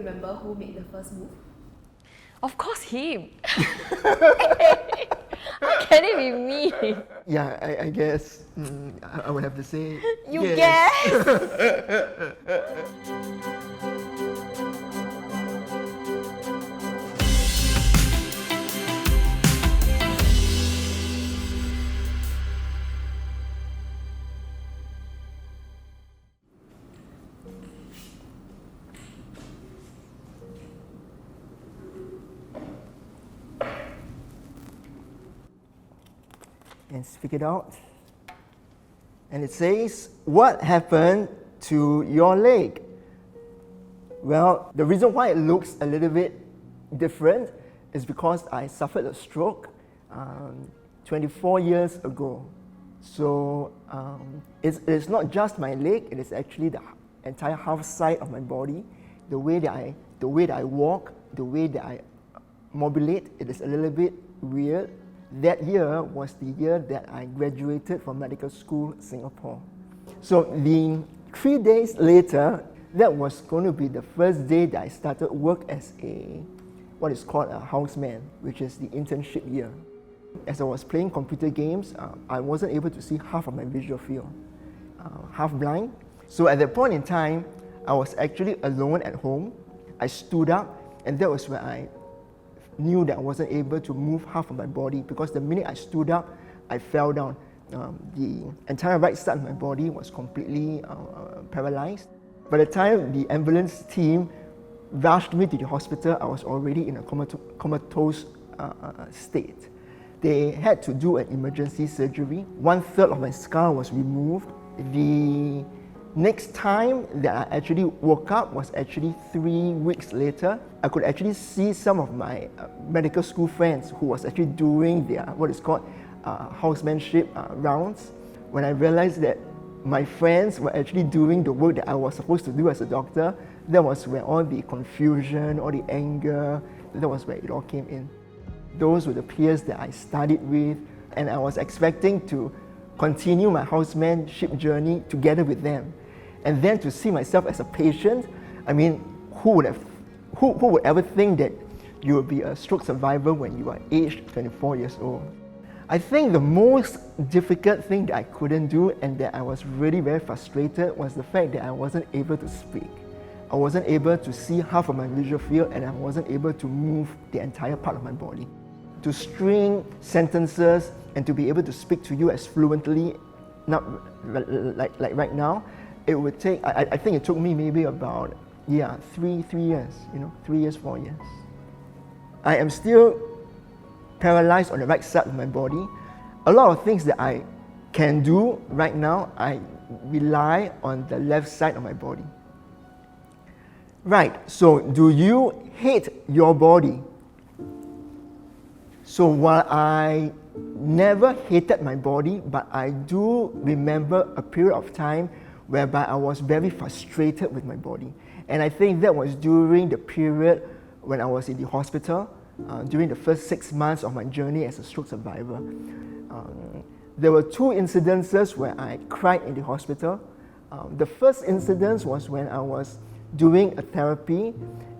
remember who made the first move? Of course him. How can it be me? Yeah, I guess I would have to say You yes. And speak it out. And it says, what happened to your leg? Well, the reason why it looks a little bit different is because I suffered a stroke 24 years ago. So it's not just my leg, it is actually the entire half side of my body. The way that I walk, the way that I mobilate, it is a little bit weird. That year was the year that I graduated from medical school, Singapore. So the 3 days later, that was going to be the first day that I started work as what is called a houseman, which is the internship year. As I was playing computer games, I wasn't able to see half of my visual field, half blind. So at that point in time, I was actually alone at home. I stood up, and that was where I knew that I wasn't able to move half of my body, because the minute I stood up, I fell down. The entire right side of my body was completely paralyzed. By the time the ambulance team rushed me to the hospital, I was already in a comatose state. They had to do an emergency surgery. 1/3 of my skull was removed. The next time that I actually woke up was actually 3 weeks later. I could actually see some of my medical school friends who was actually doing their what is called housemanship rounds. When I realized that my friends were actually doing the work that I was supposed to do as a doctor, that was where all the confusion, all the anger, that was where it all came in. Those were the peers that I studied with, and I was expecting to continue my housemanship journey together with them. And then to see myself as a patient, I mean, who would ever think that you would be a stroke survivor when you are aged 24 years old? I think the most difficult thing that I couldn't do and that I was really very frustrated was the fact that I wasn't able to speak. I wasn't able to see half of my visual field, and I wasn't able to move the entire part of my body. To string sentences and to be able to speak to you as fluently, not like right now, it would take, I think it took me maybe about, 3 years, 3 years, 4 years. I am still paralyzed on the right side of my body. A lot of things that I can do right now, I rely on the left side of my body. Right, so do you hate your body? So while I never hated my body, but I do remember a period of time whereby I was very frustrated with my body. And I think that was during the period when I was in the hospital, during the first 6 months of my journey as a stroke survivor. There were 2 incidences where I cried in the hospital. The first incident was when I was doing a therapy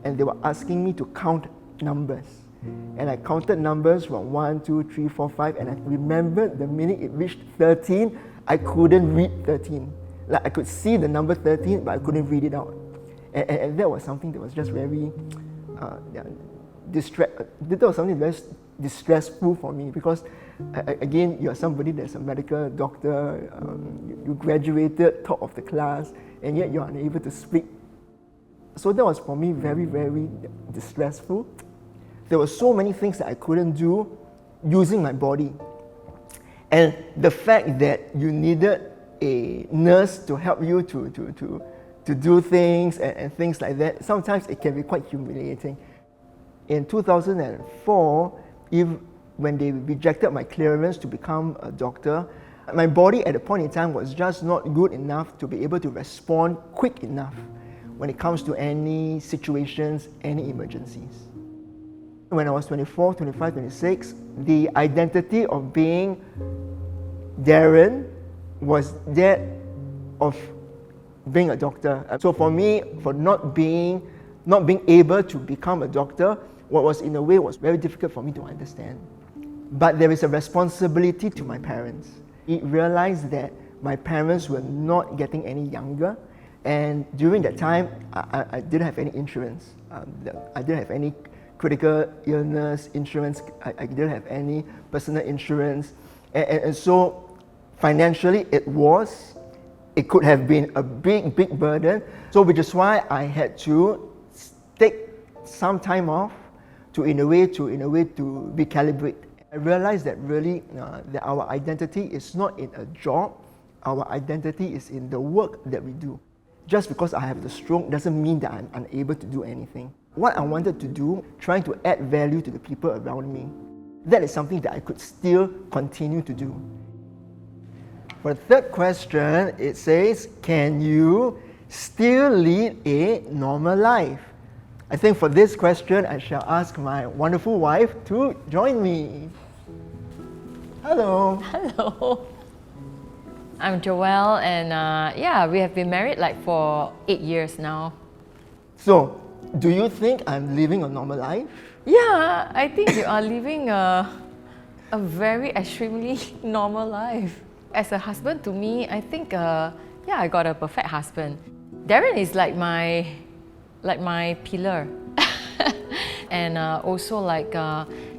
and they were asking me to count numbers. And I counted numbers from 1, 2, 3, 4, 5, and I remembered the minute it reached 13, I couldn't read 13. Like I could see the number 13, but I couldn't read it out. And that was something that was just very that was something very distressful for me, because again, you're somebody that's a medical doctor, you graduated top of the class, and yet you're unable to speak. So that was for me very, very distressful. There were so many things that I couldn't do using my body. And the fact that you needed a nurse to help you to do things and things like that, sometimes it can be quite humiliating. In 2004, when they rejected my clearance to become a doctor, my body at the point in time was just not good enough to be able to respond quick enough when it comes to any situations, any emergencies. When I was 24, 25, 26, the identity of being Darren was that of being a doctor. So for me, for not being not being able to become a doctor, what was in a way was very difficult for me to understand. But there is a responsibility to my parents. I realized that my parents were not getting any younger, and during that time, I didn't have any insurance. I didn't have any critical illness insurance. I didn't have any personal insurance, and so financially it could have been a big burden. So which is why I had to take some time off to in a way to recalibrate. I realized that really that our identity is not in a job. Our identity is in the work that we do. Just because I have the stroke doesn't mean that I'm unable to do anything. What I wanted to do, trying to add value to the people around me, that is something that I could still continue to do. For the third question, it says, can you still lead a normal life? I think for this question, I shall ask my wonderful wife to join me. Hello. Hello. I'm Joelle, and we have been married like for 8 years now. So, do you think I'm living a normal life? Yeah, I think you are living a very extremely normal life. As a husband to me, I think I got a perfect husband. Darren is like my pillar, and also like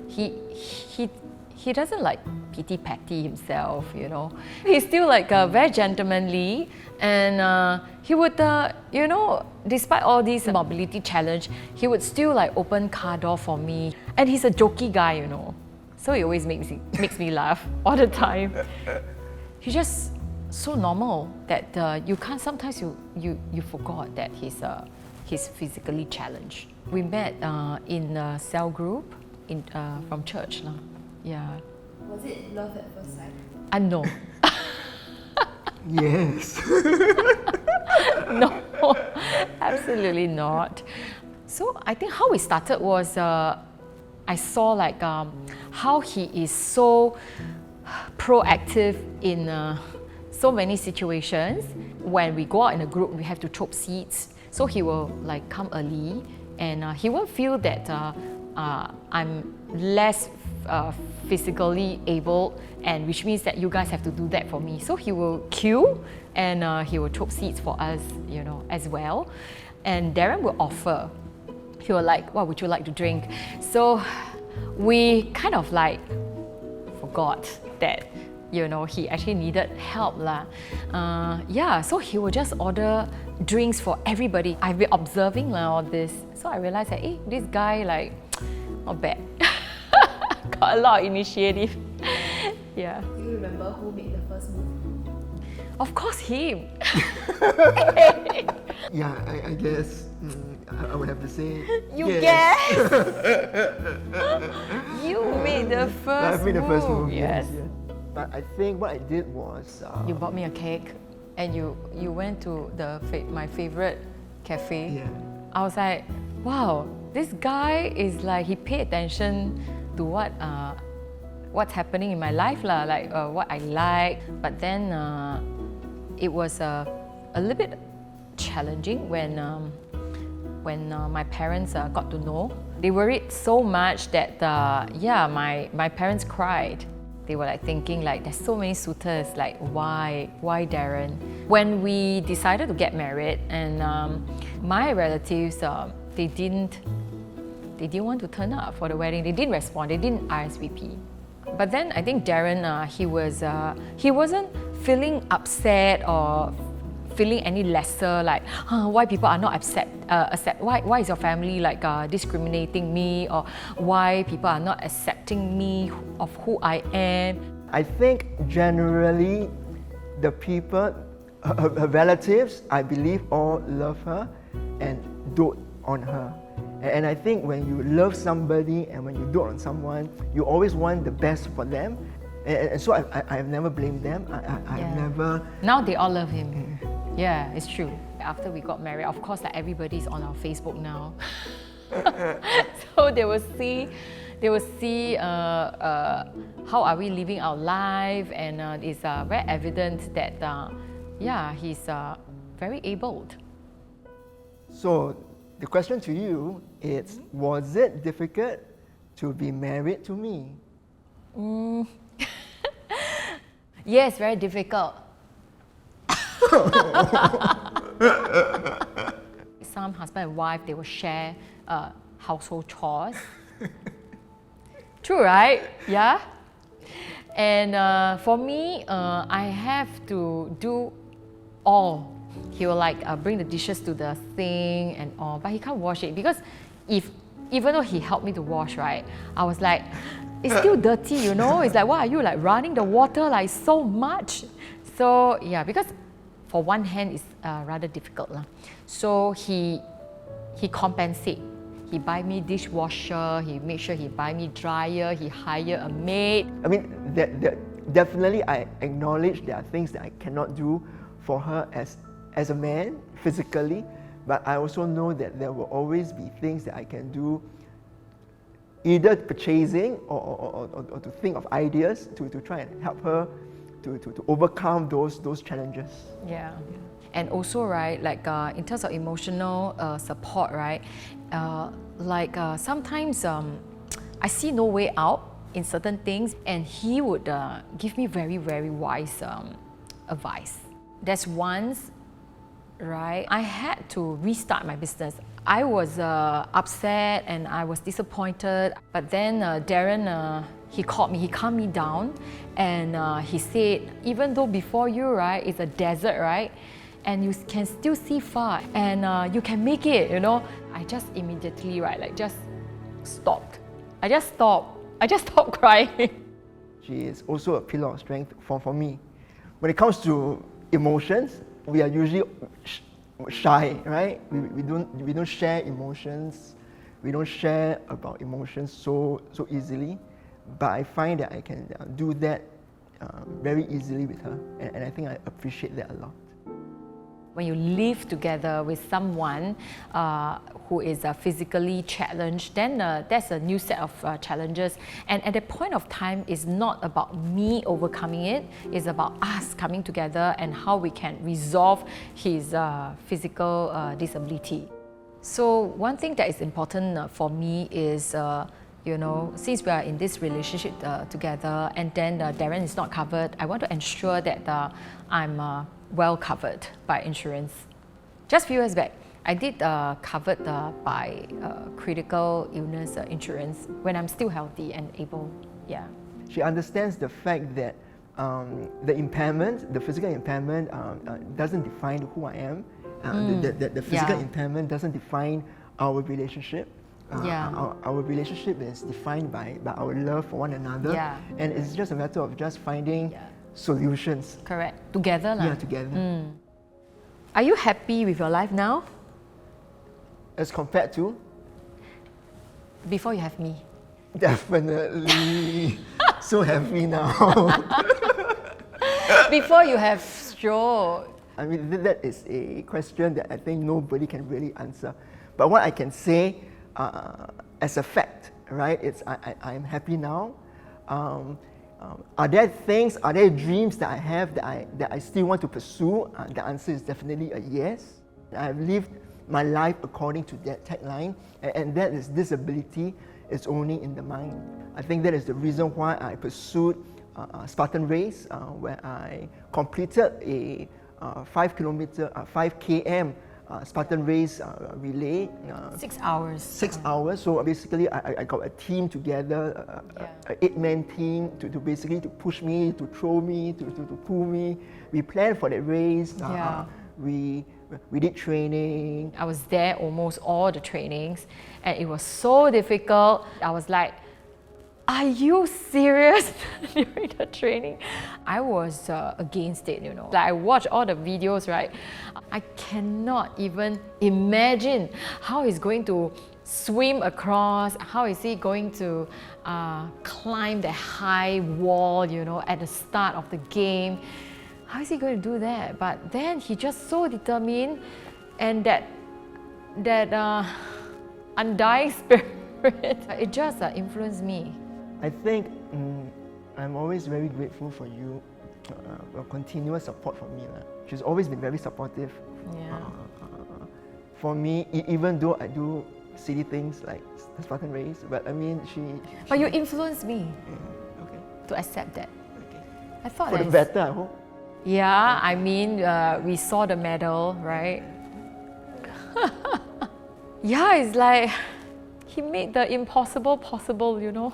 he doesn't like pity-patty himself, you know. He's still like very gentlemanly, and he would, despite all these mobility challenge, he would still like open car door for me. And he's a jokey guy, you know. So he always makes me laugh all the time. He's just so normal that you can't, sometimes you forgot that he's physically challenged. We met in a cell group from church. Yeah. Was it love at first sight? No. Yes. No, absolutely not. So I think how we started was I saw like how he is so proactive in so many situations. When we go out in a group, we have to chop seats. So he will like come early, and he won't feel that I'm less physically able, and which means that you guys have to do that for me. So he will queue, and he will chop seats for us, you know, as well. And Darren will offer. He will like, what would you like to drink? So we kind of like forgot that, you know, he actually needed help lah. So he will just order drinks for everybody. I've been observing all this, so I realized that, hey, this guy like not bad. Got a lot of initiative. Yeah. Do you remember who made the first move? Of course, him. Yeah, I guess I would have to say You yes. guess? You made the first I made the first move. Yes. Yes. But I think what I did was You bought me a cake, and you went to my favorite cafe. Yeah. I was like, wow, this guy is like, he paid attention to what's happening in my life lah, like what I like. But then it was a little bit challenging when my parents got to know. They worried so much that my parents cried. They were like thinking like, there's so many suitors, like why Darren? When we decided to get married, and my relatives they didn't want to turn up for the wedding. They didn't respond. They didn't RSVP. But then I think Darren he wasn't feeling upset or feeling any lesser, like why people are not why is your family like discriminating me, or why people are not accepting me of who I am. I think generally the people, her relatives, I believe all love her and dote on her. And I think when you love somebody and when you dote on someone, you always want the best for them. And so I have never blamed them. I've never... Now they all love him. Yeah, it's true. After we got married, of course, like everybody's on our Facebook now. So they will see how are we living our life, and it's very evident that he's very abled. So the question to you is, was it difficult to be married to me? Yes, very difficult. Some husband and wife, they will share household chores. True, right? Yeah. And for me, I have to do all. He will like bring the dishes to the sink and all, but he can't wash it because even though he helped me to wash, right, I was like, it's still dirty, you know. It's like, why are you like running the water like so much? So yeah, because for one hand it's rather difficult lah. So he compensate. He buy me dishwasher. He make sure he buy me dryer. He hire a maid. I mean, definitely I acknowledge there are things that I cannot do for her as a man physically, but I also know that there will always be things that I can do, either purchasing or to think of ideas to try and help her to overcome those challenges. Yeah. And also, right, like in terms of emotional support, right, sometimes I see no way out in certain things, and he would give me very, very wise advice. There's once, right, I had to restart my business. I was upset and I was disappointed, but then Darren, he called me, he calmed me down, and he said, even though before you, right, it's a desert, right, and you can still see far, and you can make it, you know. I just immediately, right, like just stopped. I just stopped crying. She is also a pillar of strength for me. When it comes to emotions, we are usually shy, right? We don't share emotions. We don't share about emotions so easily. But I find that I can do that very easily with her, and I think I appreciate that a lot. When you live together with someone who is physically challenged, then that's a new set of challenges. And at that point of time, it's not about me overcoming it, it's about us coming together and how we can resolve his physical disability. So one thing that is important for me is, you know, since we are in this relationship together and then Darren is not covered, I want to ensure that I'm well covered by insurance. Just a few years back, I did covered by critical illness insurance when I'm still healthy and able. Yeah. She understands the fact that the impairment, the physical impairment, doesn't define who I am. The physical impairment doesn't define our relationship. Our relationship is defined by our love for one another, and it's just a matter of just finding solutions. Correct. Together lah. Yeah, together. Are you happy with your life now? As compared to? Before you have me. Definitely. So happy now. Before you have stroke. I mean, that is a question that I think nobody can really answer. But what I can say as a fact, right, it's I am happy now. Are there things, are there dreams that I have that I still want to pursue? The answer is definitely a yes. I've lived my life according to that tagline, and that is disability is only in the mind. I think that is the reason why I pursued Spartan race, where I completed a 5 km Spartan race relay. 6 hours. 6 hours. So basically, I got a team together, an 8-man team to basically to push me, to throw me, to pull me. We planned for that race. We did training. I was there almost all the trainings, and it was so difficult. I was like, are you serious? During the training, I was against it, you know. Like I watched all the videos, right? I cannot even imagine how he's going to swim across, how is he going to climb the high wall, you know, at the start of the game. How is he going to do that? But then he just so determined, and that undying spirit, it just influenced me. I think I'm always very grateful for you, your continuous support for me. She's always been very supportive for me, even though I do silly things like Spartan race, but I mean, But you influenced me Yeah, okay, to accept that. okay. I thought For the that's- better, I hope. Yeah, I mean, we saw the medal, right? Yeah, it's like he made the impossible possible, you know.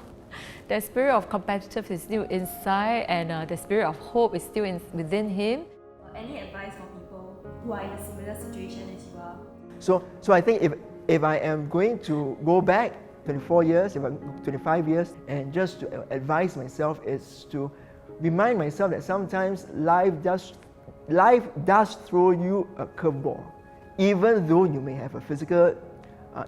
The spirit of competitiveness is still inside, and the spirit of hope is still within him. Any advice for people who are in a similar situation as you are? So I think if I am going to go back 24 years, if I'm 25 years, and just to advise myself is to remind myself that sometimes life does throw you a curveball. Even though you may have a physical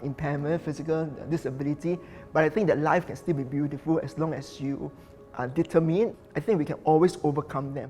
impairment, physical disability, but I think that life can still be beautiful as long as you are determined. I think we can always overcome them.